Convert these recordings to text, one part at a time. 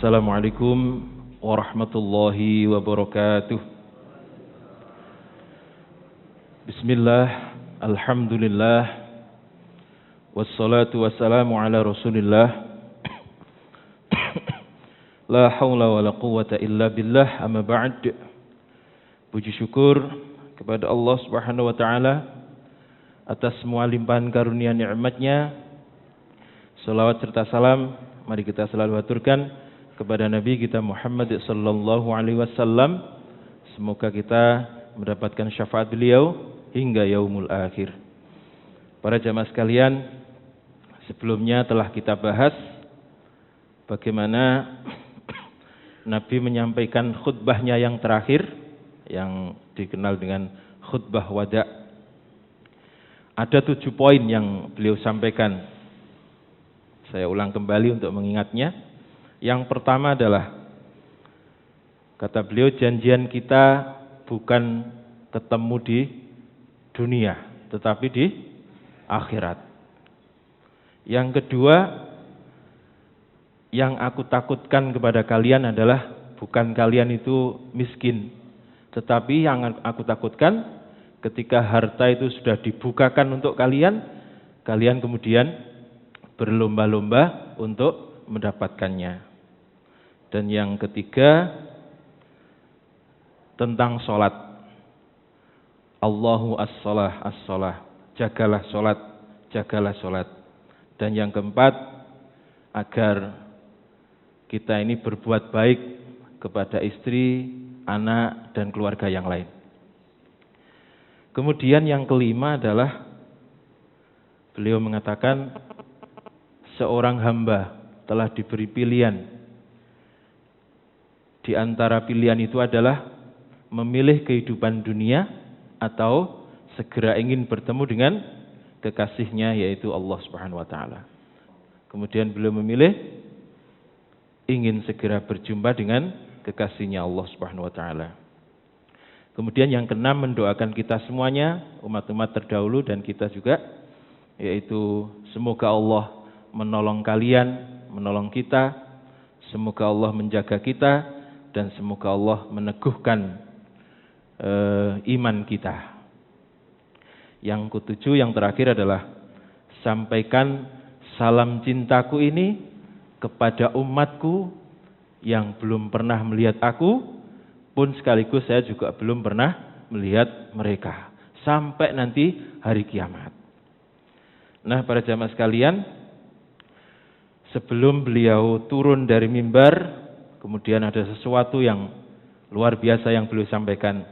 Assalamualaikum warahmatullahi wabarakatuh. Bismillah, alhamdulillah, wassalatu wassalamu ala rasulillah. La hawla wa la quwwata illa billah, amma ba'd. Puji syukur kepada Allah subhanahu wa ta'ala atas semua limpahan karunia nikmatnya. Salawat serta salam mari kita selalu aturkan kepada Nabi kita Muhammad sallallahu alaihi wasallam. Semoga kita mendapatkan syafaat beliau hingga yaumul akhir. Para jamaah sekalian, sebelumnya telah kita bahas bagaimana Nabi menyampaikan khutbahnya yang terakhir yang dikenal dengan khutbah wada. Ada 7 poin yang beliau sampaikan. Saya ulang kembali untuk mengingatnya. Yang pertama adalah, kata beliau, janjian kita bukan ketemu di dunia, tetapi di akhirat. Yang kedua, yang aku takutkan kepada kalian adalah bukan kalian itu miskin, tetapi yang aku takutkan ketika harta itu sudah dibukakan untuk kalian, kalian kemudian berlomba-lomba untuk mendapatkannya. Dan yang ketiga, tentang sholat. Allahu as-sholah, as-sholah. Jagalah sholat, jagalah sholat. Dan yang keempat, agar kita ini berbuat baik kepada istri, anak, dan keluarga yang lain. Kemudian yang kelima adalah, beliau mengatakan, seorang hamba telah diberi pilihan. Di antara pilihan itu adalah memilih kehidupan dunia atau segera ingin bertemu dengan kekasihnya, yaitu Allah Subhanahu wa ta'ala. Kemudian beliau memilih ingin segera berjumpa dengan kekasihnya Allah Subhanahu wa ta'ala. Kemudian yang keenam, mendoakan kita semuanya, umat-umat terdahulu dan kita juga, yaitu semoga Allah menolong kalian, menolong kita, semoga Allah menjaga kita, dan semoga Allah meneguhkan iman kita. Yang ketujuh, yang terakhir adalah, sampaikan salam cintaku ini kepada umatku yang belum pernah melihat aku, pun sekaligus saya juga belum pernah melihat mereka, sampai nanti hari kiamat. Nah, para jamaah sekalian, sebelum beliau turun dari mimbar, kemudian ada sesuatu yang luar biasa yang beliau sampaikan,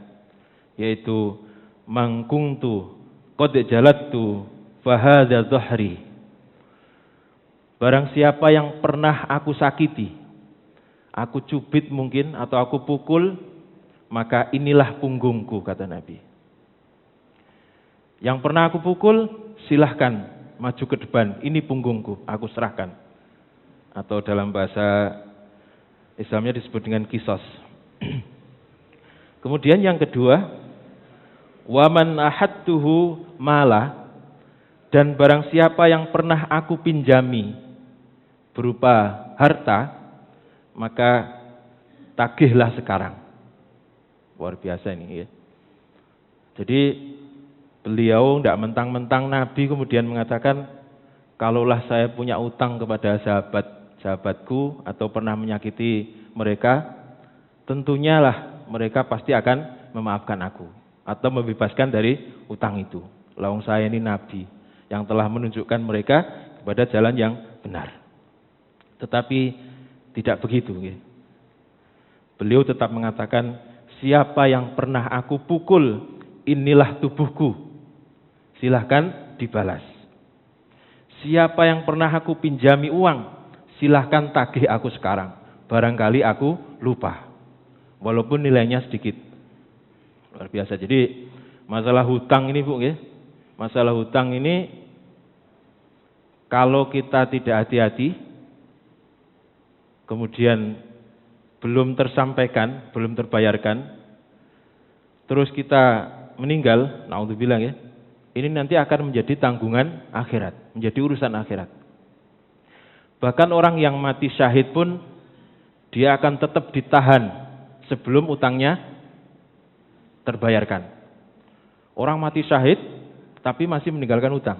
yaitu mangkungtu qad jalattu fahadha dhahri. Barang siapa yang pernah aku sakiti, aku cubit mungkin atau aku pukul, maka inilah punggungku, kata Nabi. Yang pernah aku pukul, silahkan maju ke depan, ini punggungku, aku serahkan. Atau dalam bahasa Islamnya disebut dengan kisos. Kemudian yang kedua, waman ahadtuhu mala, dan barang siapa yang pernah aku pinjami berupa harta, maka tagihlah sekarang. Luar biasa ini ya. Jadi beliau tidak mentang-mentang Nabi kemudian mengatakan, kalaulah saya punya utang kepada sahabatku atau pernah menyakiti mereka, tentunya lah mereka pasti akan memaafkan aku atau membebaskan dari utang itu. Lawang saya ini Nabi yang telah menunjukkan mereka kepada jalan yang benar. Tetapi tidak begitu. Beliau tetap mengatakan, siapa yang pernah aku pukul, inilah tubuhku, silahkan dibalas. Siapa yang pernah aku pinjami uang, silahkan tagih aku sekarang, barangkali aku lupa, walaupun nilainya sedikit. Luar biasa. Jadi masalah hutang ini, Bu, ya. Masalah hutang ini kalau kita tidak hati-hati, kemudian belum tersampaikan, belum terbayarkan, terus kita meninggal, naudzubillah ya, ini nanti akan menjadi tanggungan akhirat, menjadi urusan akhirat. Bahkan orang yang mati syahid pun dia akan tetap ditahan sebelum utangnya terbayarkan. Orang mati syahid tapi masih meninggalkan utang.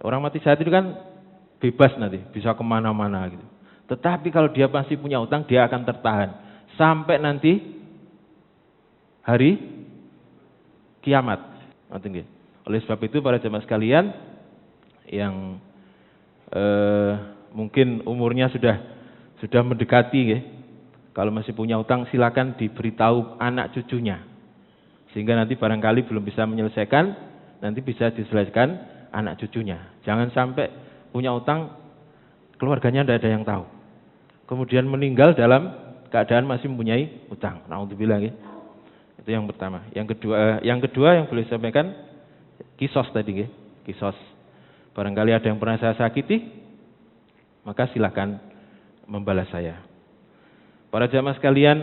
Orang mati syahid itu kan bebas nanti, bisa kemana-mana gitu. Tetapi kalau dia masih punya utang, dia akan tertahan sampai nanti hari kiamat. Oleh sebab itu para jemaah sekalian yang mungkin umurnya sudah mendekati, ya, kalau masih punya utang silakan diberitahu anak cucunya, sehingga nanti barangkali belum bisa menyelesaikan, nanti bisa diselesaikan anak cucunya. Jangan sampai punya utang keluarganya tidak ada yang tahu, kemudian meninggal dalam keadaan masih mempunyai utang. Naudzubillah, ya. Itu yang pertama. Yang kedua yang boleh sampaikan kisos tadi, ya. Kisos. Barangkali ada yang pernah saya sakiti, maka silakan membalas saya. Para jamaah sekalian,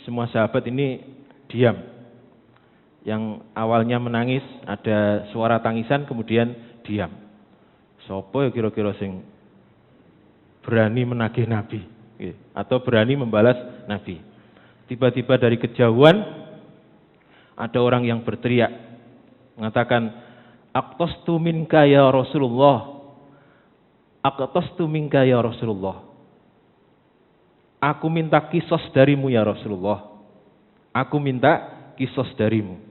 semua sahabat ini diam. Yang awalnya menangis, ada suara tangisan, kemudian diam. Sopo ya kira-kira sing berani menagih Nabi, atau berani membalas Nabi. Tiba-tiba dari kejauhan ada orang yang berteriak, mengatakan, "Aqtastu minka ya Rasulullah. Aqtastu minka ya Rasulullah." Aku minta kisos darimu ya Rasulullah. Aku minta kisos darimu.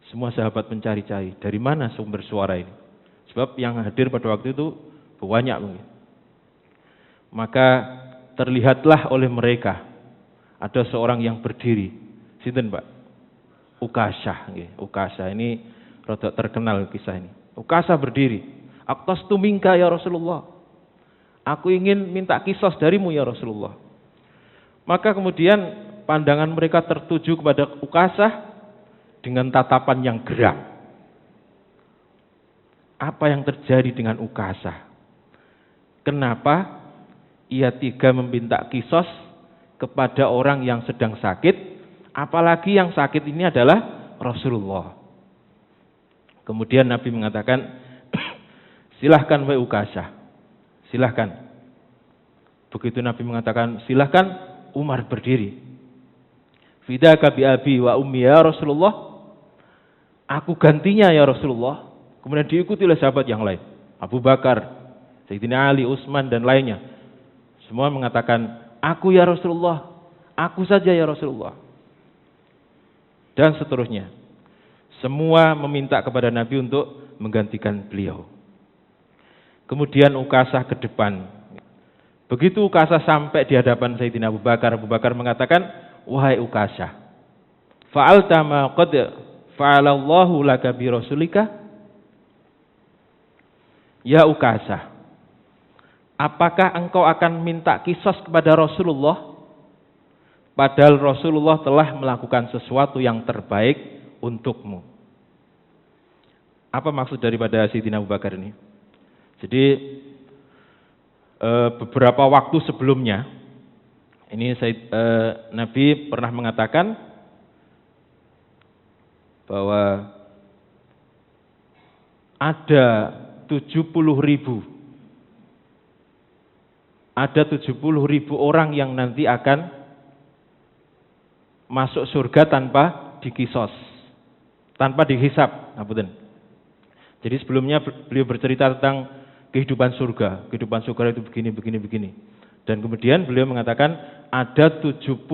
Semua sahabat mencari-cari, dari mana sumber suara ini? Sebab yang hadir pada waktu itu banyak mungkin. Maka terlihatlah oleh mereka ada seorang yang berdiri. Sinten, Pak? Ukasah. Ukasah ini rada terkenal kisah ini. Ukasah berdiri. Aqtastu minka ya Rasulullah. Aku ingin minta kisos darimu ya Rasulullah. Maka kemudian pandangan mereka tertuju kepada Ukasah dengan tatapan yang geram. Apa yang terjadi dengan Ukasah? Kenapa ia tega meminta kisos kepada orang yang sedang sakit, apalagi yang sakit ini adalah Rasulullah? Kemudian Nabi mengatakan, silahkan wahai Ukasah, silahkan. Begitu Nabi mengatakan silahkan, Umar berdiri. Fidaka bi abi wa ummi ya Rasulullah. Aku gantinya ya Rasulullah. Kemudian diikuti oleh sahabat yang lain, Abu Bakar, Sayyidina Ali, Utsman dan lainnya. Semua mengatakan, aku ya Rasulullah, aku saja ya Rasulullah. Dan seterusnya. Semua meminta kepada Nabi untuk menggantikan beliau. Kemudian Ukasah ke depan. Begitu Ukasah sampai di hadapan Sayyidina Abu Bakar, Abu Bakar mengatakan, wahai Ukasah, fa'alta ma qad fa'alallahu laka bi rasulika. Ya Ukasah, apakah engkau akan minta kisos kepada Rasulullah? Padahal Rasulullah telah melakukan sesuatu yang terbaik untukmu. Apa maksud daripada Sayyidina Abu Bakar ini? Jadi beberapa waktu sebelumnya, ini Nabi pernah mengatakan bahwa ada 70.000 orang yang nanti akan masuk surga tanpa dikisos, tanpa dihisab. Jadi sebelumnya beliau bercerita tentang kehidupan surga. Kehidupan surga itu begini. Dan kemudian beliau mengatakan ada 70.000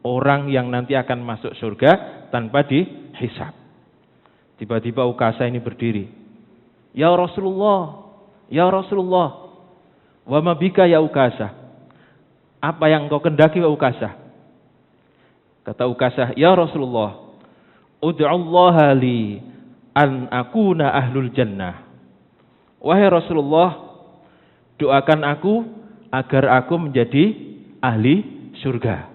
orang yang nanti akan masuk surga tanpa dihisab. Tiba-tiba Ukasah ini berdiri. Ya Rasulullah, ya Rasulullah. Wa ma bika ya Ukasah. Apa yang engkau kendaki wa Ukasah? Kata Ukasah, ya Rasulullah, ud'ullaha li an akuna ahlul jannah. Wahai Rasulullah, doakan aku agar aku menjadi ahli surga.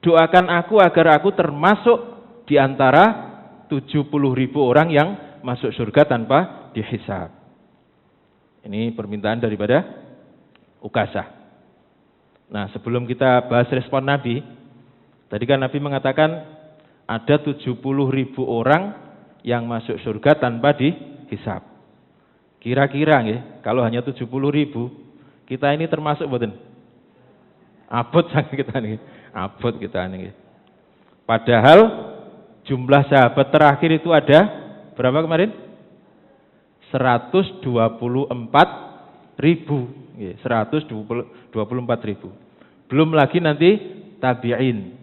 Doakan aku agar aku termasuk di antara 70.000 orang yang masuk surga tanpa dihisab. Ini permintaan daripada Ukasah. Nah, sebelum kita bahas respon Nabi, tadi kan Nabi mengatakan ada 70.000 orang yang masuk surga tanpa dihisab. Kira-kira ya, kalau hanya 70.000, Kita ini termasuk mboten? Abot sangat kita nih. Abot kita nih. Padahal jumlah sahabat terakhir itu ada berapa kemarin? 124.000. 124.000. Belum lagi nanti tabi'in,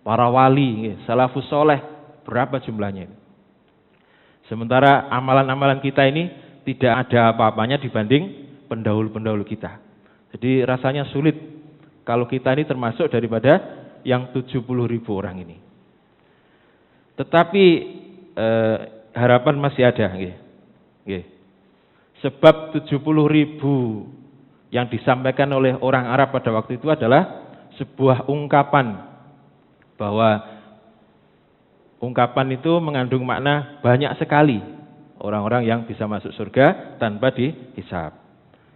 para wali, salafus soleh, berapa jumlahnya ini? Sementara amalan-amalan kita ini tidak ada apa-apanya dibanding pendahulu-pendahulu kita. Jadi rasanya sulit kalau kita ini termasuk daripada yang 70.000 orang ini. Tetapi harapan masih ada. Sebab 70.000 yang disampaikan oleh orang Arab pada waktu itu adalah sebuah ungkapan, bahwa ungkapan itu mengandung makna banyak sekali orang-orang yang bisa masuk surga tanpa dihisab.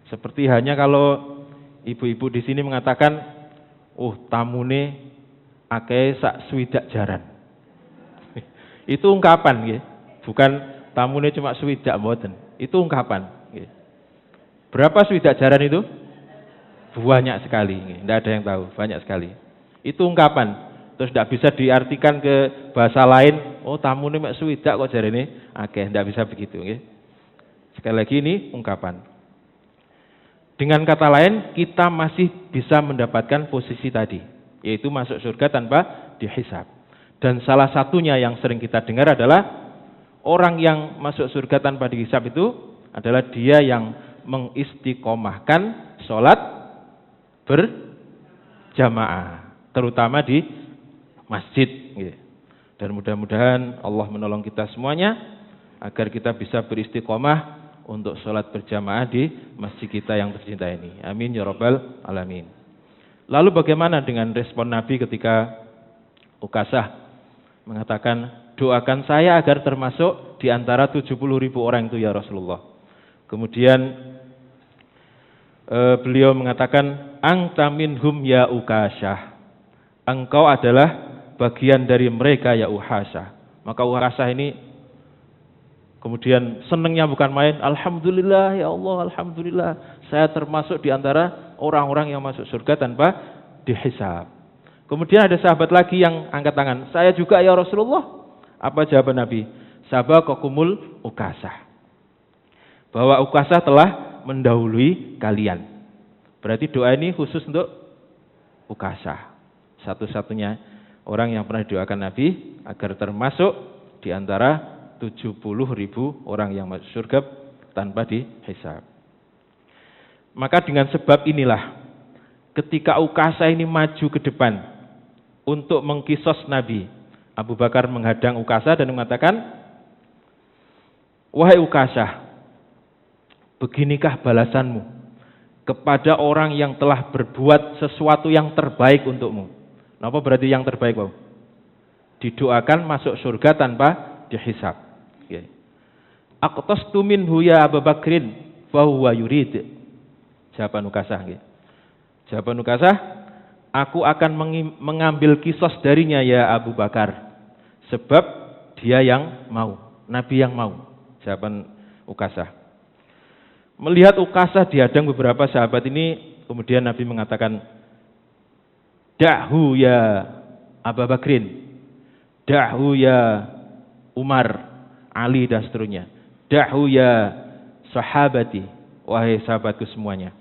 Seperti hanya kalau ibu-ibu di sini mengatakan, tamune akeh sak swidak jaran. Itu ungkapan, bukan tamune cuma swidak mboten. Itu ungkapan. Berapa swidak jaran itu? Banyak sekali, tidak ada yang tahu, banyak sekali. Itu ungkapan. Terus tidak bisa diartikan ke bahasa lain, tamune mek swidak kok jarene akeh, tidak bisa begitu. Sekali lagi ini ungkapan. Dengan kata lain, kita masih bisa mendapatkan posisi tadi, yaitu masuk surga tanpa dihisab. Dan salah satunya yang sering kita dengar adalah orang yang masuk surga tanpa dihisab itu adalah dia yang mengistiqomahkan sholat berjamaah, terutama di masjid. Dan mudah-mudahan Allah menolong kita semuanya agar kita bisa beristiqomah untuk sholat berjamaah di masjid kita yang tercinta ini. Amin ya rabbal alamin. Lalu bagaimana dengan respon Nabi ketika Ukasah mengatakan, doakan saya agar termasuk di antara 70.000 orang itu ya Rasulullah. Kemudian beliau mengatakan, anta minhum ya Ukasah, engkau adalah bagian dari mereka ya Ukasah. Maka Ukasah ini kemudian senangnya bukan main, alhamdulillah ya Allah, alhamdulillah saya termasuk di antara orang-orang yang masuk surga tanpa dihisab. Kemudian ada sahabat lagi yang angkat tangan, saya juga ya Rasulullah. Apa jawaban Nabi? Sabaqakumul Ukasah, bahwa Ukasah telah mendahului kalian. Berarti doa ini khusus untuk Ukasah, satu-satunya orang yang pernah didoakan Nabi agar termasuk di antara 70.000 orang yang masuk surga tanpa dihisab. Maka dengan sebab inilah ketika Ukasah ini maju ke depan untuk mengkisos Nabi, Abu Bakar menghadang Ukasah dan mengatakan, wahai Ukasah, beginikah balasanmu kepada orang yang telah berbuat sesuatu yang terbaik untukmu. Apa berarti yang terbaik, Pak? Didoakan masuk surga tanpa dihisab. Aqtastu minhu ya Abu Bakrin fa huwa yurid. Jawaban Ukasah. Jawaban Ukasah, aku akan mengambil kisos darinya ya Abu Bakar, sebab dia yang mau, Nabi yang mau. Jawaban Ukasah. Melihat Ukasah dihadang beberapa sahabat ini, kemudian Nabi mengatakan, da'hu ya Abu Bakrin, da'hu ya Umar, Ali dan seterusnya. Da'hu ya sahabati, wahai sahabatku semuanya.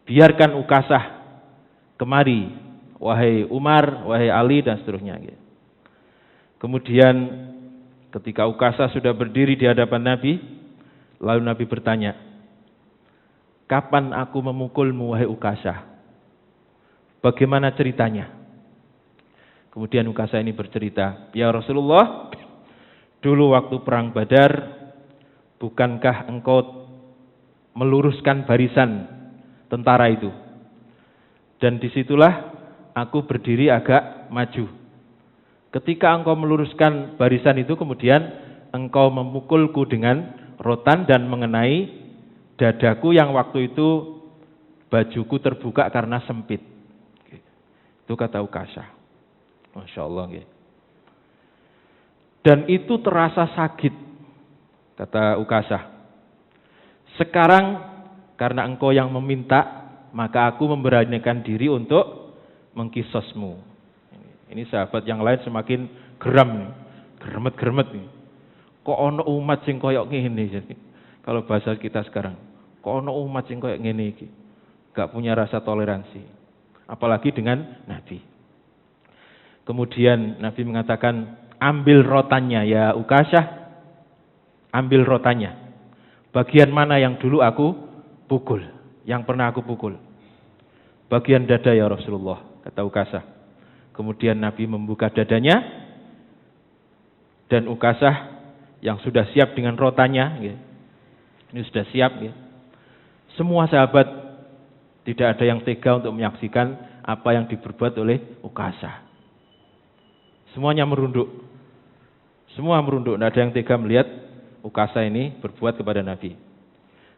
Biarkan Ukasah kemari, wahai Umar, wahai Ali dan seterusnya. Kemudian ketika Ukasah sudah berdiri di hadapan Nabi, lalu Nabi bertanya, kapan aku memukulmu wahai Ukasah? Bagaimana ceritanya? Kemudian Ukasah ini bercerita, ya Rasulullah, dulu waktu perang Badar, bukankah engkau meluruskan barisan tentara itu? Dan disitulah aku berdiri agak maju. Ketika engkau meluruskan barisan itu, kemudian engkau memukulku dengan rotan dan mengenai dadaku yang waktu itu bajuku terbuka karena sempit. Itu kata Ukasah. Masya Allah. Dan itu terasa sakit, kata Ukasah. Sekarang karena engkau yang meminta, maka aku memberanikan diri untuk mengkisosmu. Ini sahabat yang lain semakin geram nih, geremet-geremet nih. Kok ono umat sing koyok ngene jadi. Kalau bahasa kita sekarang, kok ono umat sing koyok ngene iki. Gak punya rasa toleransi. Apalagi dengan Nabi. Kemudian Nabi mengatakan, ambil rotannya ya Ukasyah. Ambil rotannya. Bagian mana yang dulu aku pukul, yang pernah aku pukul? Bagian dada ya Rasulullah, kata Ukasyah. Kemudian Nabi membuka dadanya, dan Ukasyah yang sudah siap dengan rotannya, ini sudah siap. Semua sahabat tidak ada yang tega untuk menyaksikan apa yang diperbuat oleh Ukasyah. Semuanya merunduk. Semua merunduk, tidak ada yang tega melihat Ukasyah ini berbuat kepada Nabi.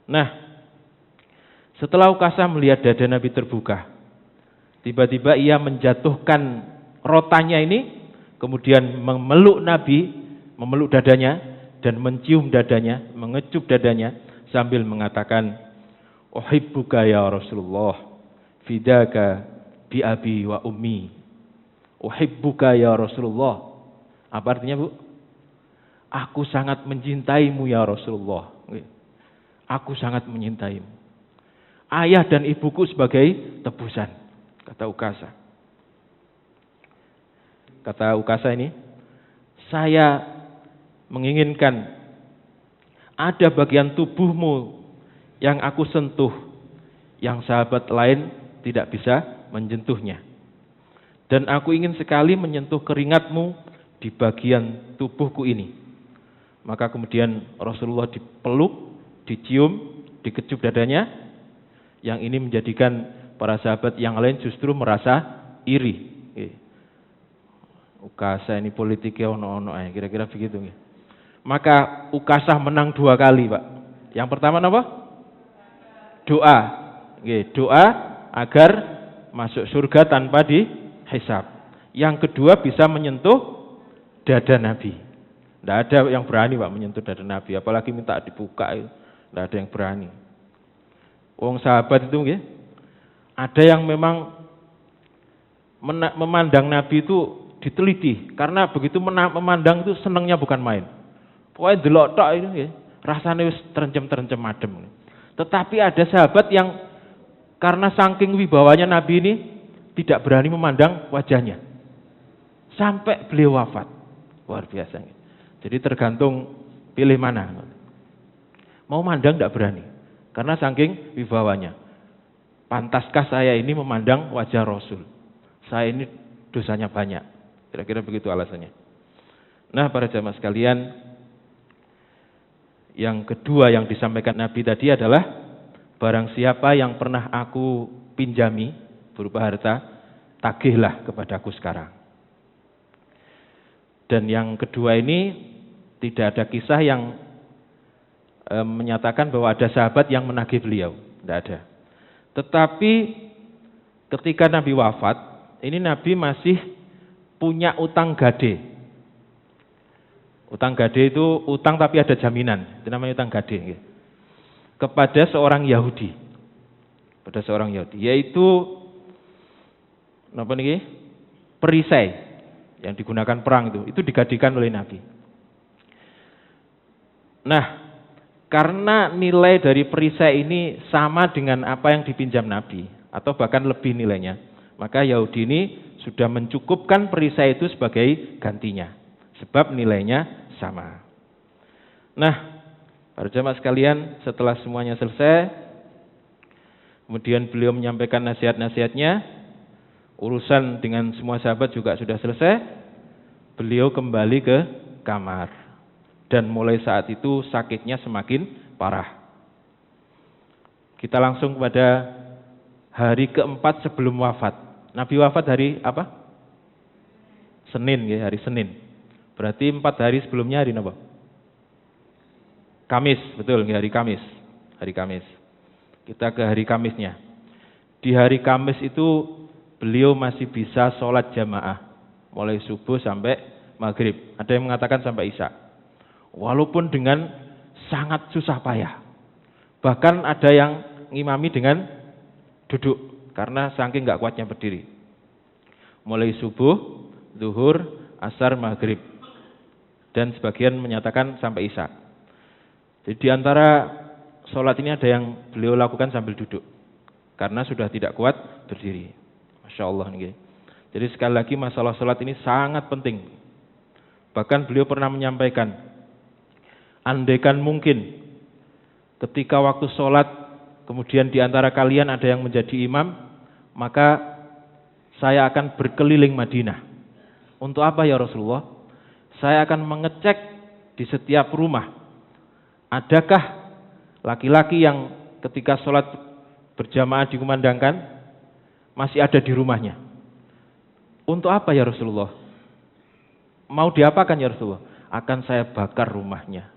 Nah, setelah Ukasyah melihat dada Nabi terbuka, tiba-tiba ia menjatuhkan rotannya ini, kemudian memeluk Nabi, memeluk dadanya, dan mencium dadanya, mengecup dadanya, sambil mengatakan, uhibbuka ya Rasulullah, fidaka bi abi wa ummi. Uhibbuka ya Rasulullah. Apa artinya, Bu? Aku sangat mencintaimu ya Rasulullah. Aku sangat mencintaimu. Ayah dan ibuku sebagai tebusan, kata Ukasyah. Kata Ukasyah ini, saya menginginkan ada bagian tubuhmu yang aku sentuh, yang sahabat lain tidak bisa menyentuhnya. Dan aku ingin sekali menyentuh keringatmu di bagian tubuhku ini. Maka kemudian Rasulullah dipeluk, dicium, dikecup dadanya, yang ini menjadikan para sahabat yang lain justru merasa iri. Ukasyah ini politiknya ono-ono, kira-kira begitu. Maka Ukasyah menang 2 kali, Pak. Yang pertama apa? Doa. Doa agar masuk surga tanpa dihisab. Yang kedua bisa menyentuh dada Nabi. Tidak ada yang berani, Pak, menyentuh dada Nabi, apalagi minta dibuka, tidak ada yang berani. Wong sahabat itu, ada yang memang memandang Nabi itu diteliti, karena begitu memandang itu senangnya bukan main. Pokoknya delok tok itu, rasanya wis terencem-terencem adem. Tetapi ada sahabat yang karena saking wibawanya Nabi ini tidak berani memandang wajahnya sampai beliau wafat. Luar biasa. Jadi tergantung pilih mana. Mau mandang tidak berani. Karena saking wibawanya. Pantaskah saya ini memandang wajah Rasul? Saya ini dosanya banyak. Kira-kira begitu alasannya. Nah, para jamaah sekalian, yang kedua yang disampaikan Nabi tadi adalah, barang siapa yang pernah aku pinjami berupa harta, tagihlah kepadaku sekarang. Dan yang kedua ini tidak ada kisah yang menyatakan bahwa ada sahabat yang menagih beliau, tidak ada. Tetapi ketika Nabi wafat, ini Nabi masih punya utang gade. Utang gade itu utang tapi ada jaminan, itu namanya utang gade. Kepada seorang Yahudi, pada seorang Yahudi, yaitu apa nih? Perisai yang digunakan perang itu digadikan oleh Nabi. Nah, karena nilai dari perisai ini sama dengan apa yang dipinjam Nabi, atau bahkan lebih nilainya, maka Yahudi ini sudah mencukupkan perisai itu sebagai gantinya, sebab nilainya sama. Nah, para jemaah sekalian, setelah semuanya selesai, kemudian beliau menyampaikan nasihat-nasihatnya, urusan dengan semua sahabat juga sudah selesai, beliau kembali ke kamar. Dan mulai saat itu sakitnya semakin parah. Kita langsung kepada hari keempat sebelum wafat. Nabi wafat hari apa? Senin, hari Senin. Berarti 4 hari sebelumnya hari apa? Kamis, betul, hari Kamis. Hari Kamis. Kita ke hari Kamisnya. Di hari Kamis itu beliau masih bisa sholat jamaah. Mulai subuh sampai maghrib. Ada yang mengatakan sampai isya. Walaupun dengan sangat susah payah. Bahkan ada yang ngimami dengan duduk karena saking nggak kuatnya berdiri. Mulai subuh, zuhur, asar, maghrib, dan sebagian menyatakan sampai isya. Jadi di antara sholat ini ada yang beliau lakukan sambil duduk karena sudah tidak kuat berdiri. Masya Allah nih. Jadi sekali lagi masalah sholat ini sangat penting. Bahkan beliau pernah menyampaikan, andaikan mungkin ketika waktu sholat kemudian di antara kalian ada yang menjadi imam, maka saya akan berkeliling Madinah. Untuk apa ya Rasulullah? Saya akan mengecek di setiap rumah, adakah laki-laki yang ketika sholat berjamaah dikumandangkan masih ada di rumahnya. Untuk apa ya Rasulullah? Mau diapakan ya Rasulullah? Akan saya bakar rumahnya.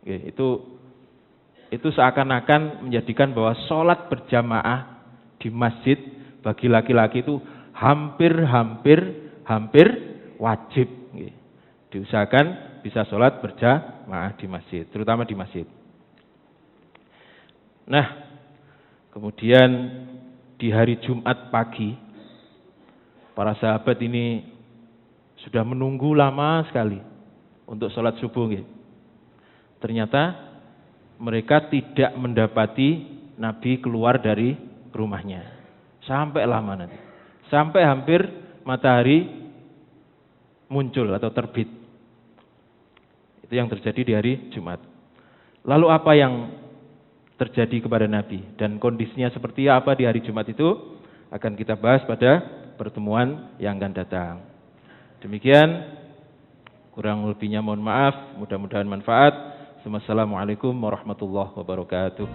Itu seakan-akan menjadikan bahwa sholat berjamaah di masjid bagi laki-laki itu hampir wajib. Diusahakan bisa sholat berjamaah di masjid, terutama di masjid. Nah, kemudian di hari Jumat pagi, para sahabat ini sudah menunggu lama sekali untuk sholat subuh. Ternyata mereka tidak mendapati Nabi keluar dari rumahnya. Sampai lama nanti. Sampai hampir matahari muncul atau terbit. Itu yang terjadi di hari Jumat. Lalu apa yang terjadi kepada Nabi dan kondisinya seperti apa di hari Jumat itu akan kita bahas pada pertemuan yang akan datang. Demikian, kurang lebihnya mohon maaf, mudah-mudahan manfaat. Wassalamualaikum warahmatullahi wabarakatuh.